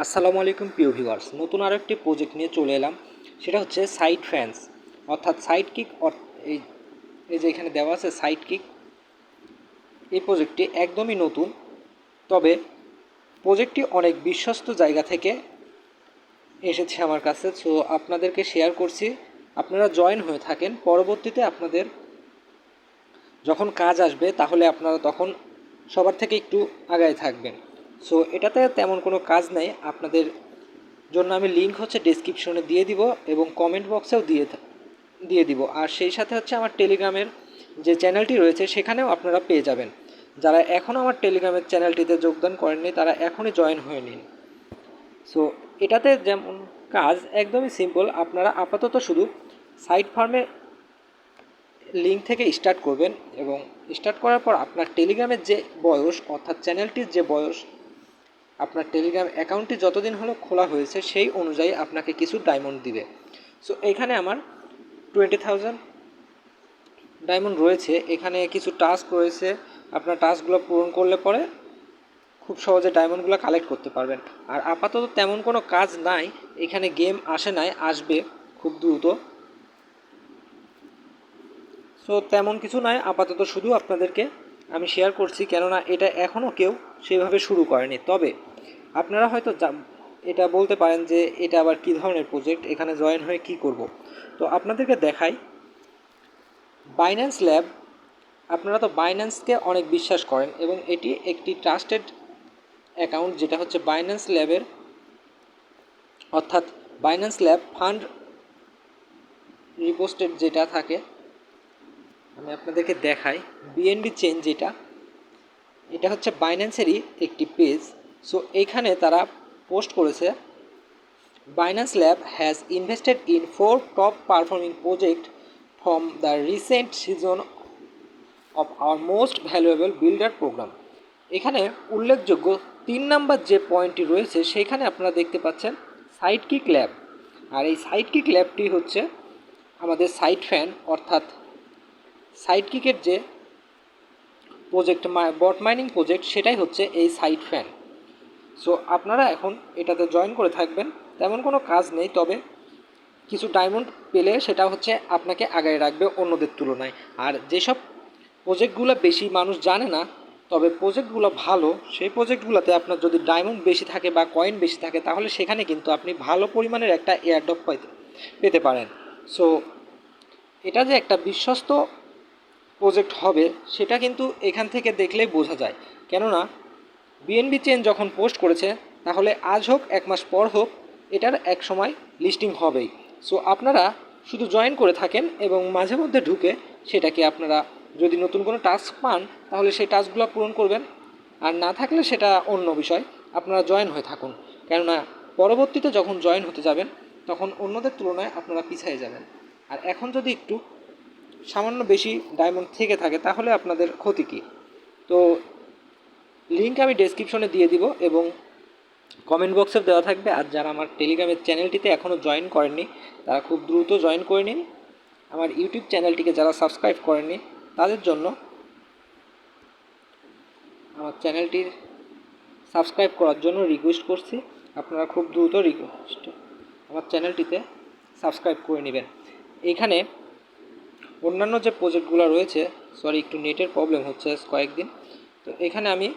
আসসালামু আলাইকুম প্রিয় ভিউয়ার্স, নতুন আরও একটি প্রজেক্ট নিয়ে চলে এলাম। সেটা হচ্ছে সাইড ফ্যান্স, অর্থাৎ সাইড কিক। এই এই যে এখানে দেওয়া আছে সাইড কিক। এই প্রজেক্টটি একদমই নতুন, তবে প্রজেক্টটি অনেক বিশ্বস্ত জায়গা থেকে এসেছে আমার কাছে। সো আপনাদেরকে শেয়ার করছি, আপনারা জয়েন হয়ে থাকেন। পরবর্তীতে আপনাদের যখন কাজ আসবে তাহলে আপনারা তখন সবার থেকে একটু আগায় থাকবেন। সো এটাতে তেমন কোনো কাজ নেই, আপনাদের জন্য আমি লিঙ্ক হচ্ছে ডেসক্রিপশনে দিয়ে দিব এবং কমেন্ট বক্সেও দিয়ে দিব। আর সেই সাথে হচ্ছে আমার টেলিগ্রামের যে চ্যানেলটি রয়েছে সেখানেও আপনারা পেয়ে যাবেন। যারা এখনও আমার টেলিগ্রামের চ্যানেলটিতে যোগদান করেননি তারা এখনই জয়েন হয়ে নিন। সো এটাতে যেমন কাজ একদমই সিম্পল, আপনারা আপাতত শুধু সাইট ফার্মের লিঙ্ক থেকে স্টার্ট করবেন এবং স্টার্ট করার পর আপনার টেলিগ্রামের যে বয়স, অর্থাৎ চ্যানেলটির যে বয়স, আপনার টেলিগ্রাম অ্যাকাউন্টটি যতদিন হলো খোলা হয়েছে সেই অনুযায়ী আপনাকে কিছু ডায়মন্ড দিবে। সো এখানে আমার 20,000 ডায়মন্ড রয়েছে। এখানে কিছু টাস্ক রয়েছে, আপনার টাস্কগুলো পূরণ করলে পরে খুব সহজে ডায়মন্ডগুলো কালেক্ট করতে পারবেন। আর আপাতত তেমন কোনো কাজ নাই, এখানে গেম আসে নাই, আসবে খুব দ্রুত। সো তেমন কিছু নয়, আপাতত শুধু আপনাদেরকে আমি শেয়ার করছি, কেননা এটা এখনও কেউ সেভাবে শুরু করেনি। তবে আপনারা হয়তো এটা বলতে পারেন যে এটা আবার কী ধরনের প্রজেক্ট, এখানে জয়েন হয়ে কি করব। তো আপনাদেরকে দেখাই বাইন্যান্স ল্যাব। আপনারা তো বাইন্যান্সকে অনেক বিশ্বাস করেন এবং এটি একটি ট্রাস্টেড অ্যাকাউন্ট, যেটা হচ্ছে বাইন্যান্স ল্যাবের, অর্থাৎ বাইন্যান্স ল্যাব ফান্ড রিপোস্টেড যেটা থাকে। আমি আপনাদেরকে দেখাই বিএনবি চেইন, যেটা এটা হচ্ছে বাইন্যান্সেরই একটি পেজ। সো এইখানে তারা পোস্ট করেছে, Binance lab has invested in 4 top performing project from the recent season of our most valuable builder program. এখানে উল্লেখযোগ্য 3 নম্বর যে পয়েন্টটি রয়েছে সেখানে আপনারা দেখতে পাচ্ছেন সাইড কিক ল্যাব। আর এই সাইড কিক ল্যাবটি হচ্ছে আমাদের সাইড ফ্যান, অর্থাৎ সাইড কিকের যে প্রজেক্ট, বট মাইনিং প্রজেক্ট, সেটাই হচ্ছে এই সাইড ফ্যান। সো আপনারা এখন এটাতে জয়েন করে থাকবেন। তেমন কোনো কাজ নেই, তবে কিছু ডায়মন্ড পেলে সেটা হচ্ছে আপনাকে আগায় রাখবে অন্যদের তুলনায়। আর যেসব প্রজেক্টগুলো বেশি মানুষ জানে না, তবে প্রজেক্টগুলো ভালো, সেই প্রজেক্টগুলোতে আপনার যদি ডায়মন্ড বেশি থাকে বা কয়েন বেশি থাকে তাহলে সেখানে কিন্তু আপনি ভালো পরিমাণের একটা এয়ারড্রপ পেতে পারেন। সো এটা যে একটা বিশ্বস্ত প্রজেক্ট হবে সেটা কিন্তু এখান থেকে দেখলেই বোঝা যায়, কেননা বিএনবি চেন যখন পোস্ট করেছে তাহলে আজ হোক 1 মাস পর হোক এটার এক সময় লিস্টিং হবেই। সো আপনারা শুধু জয়েন করে থাকেন এবং মাঝে মধ্যে ঢুকে সেটাকে আপনারা যদি নতুন কোনো টাস্ক পান তাহলে সেই টাস্কগুলো পূরণ করবেন, আর না থাকলে সেটা অন্য বিষয়। আপনারা জয়েন হয়ে থাকুন, কেননা পরবর্তীতে যখন জয়েন হতে যাবেন তখন অন্যদের তুলনায় আপনারা পিছিয়ে যাবেন। আর এখন যদি একটু সামান্য বেশি ডায়মন্ড থেকে থাকে তাহলে আপনাদের ক্ষতি কী। তো লিঙ্ক আমি ডেসক্রিপশনে দিয়ে দিব এবং কমেন্ট বক্সে দেওয়া থাকবে। আর যারা আমার টেলিগ্রামের চ্যানেলটিতে এখনও জয়েন করেননি তারা খুব দ্রুত জয়েন করে নিন। আমার ইউটিউব চ্যানেলটিকে যারা সাবস্ক্রাইব করেননি তাদের জন্য আমার চ্যানেলটির সাবস্ক্রাইব করার জন্য রিকোয়েস্ট করছি। আপনারা খুব দ্রুত আমার চ্যানেলটিতে সাবস্ক্রাইব করে নেবেন। এইখানে অন্যান্য যে প্রজেক্টগুলো রয়েছে, সরি একটু নেটের প্রবলেম হচ্ছে কয়েকদিন, তো এখানে আমি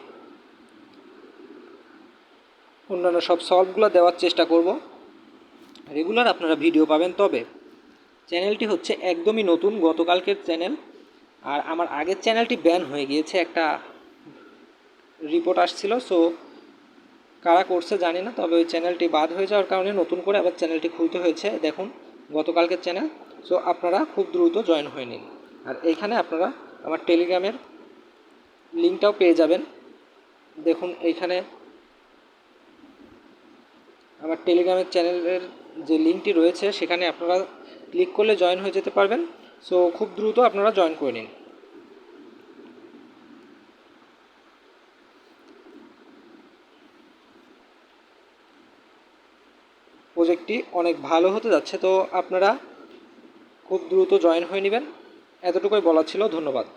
অন্যান্য সব সলভগুলো দেওয়ার চেষ্টা করব। রেগুলার আপনারা ভিডিও পাবেন। তবে চ্যানেলটি হচ্ছে একদমই নতুন, গতকালকের চ্যানেল। আর আমার আগের চ্যানেলটি ব্যান হয়ে গিয়েছে, একটা রিপোর্ট আসছিল। সো কারা করছে জানি না, তবে ওই চ্যানেলটি বাদ হয়ে যাওয়ার কারণে নতুন করে আবার চ্যানেলটি খুলতে হয়েছে। দেখুন গতকালকের চ্যানেল। সো আপনারা খুব দ্রুত জয়েন হয়ে নিন। আর এইখানে আপনারা আমার টেলিগ্রামের লিঙ্কটাও পেয়ে যাবেন। দেখুন এইখানে আমার টেলিগ্রামের চ্যানেলের যে লিঙ্কটি রয়েছে সেখানে আপনারা ক্লিক করলে জয়েন হয়ে যেতে পারবেন। সো খুব দ্রুত আপনারা জয়েন করে নিন। প্রজেক্টটি অনেক ভালো হতে যাচ্ছে, তো আপনারা খুব দ্রুত জয়েন হয়ে নেবেন। এতটুকুই বলা ছিল। ধন্যবাদ।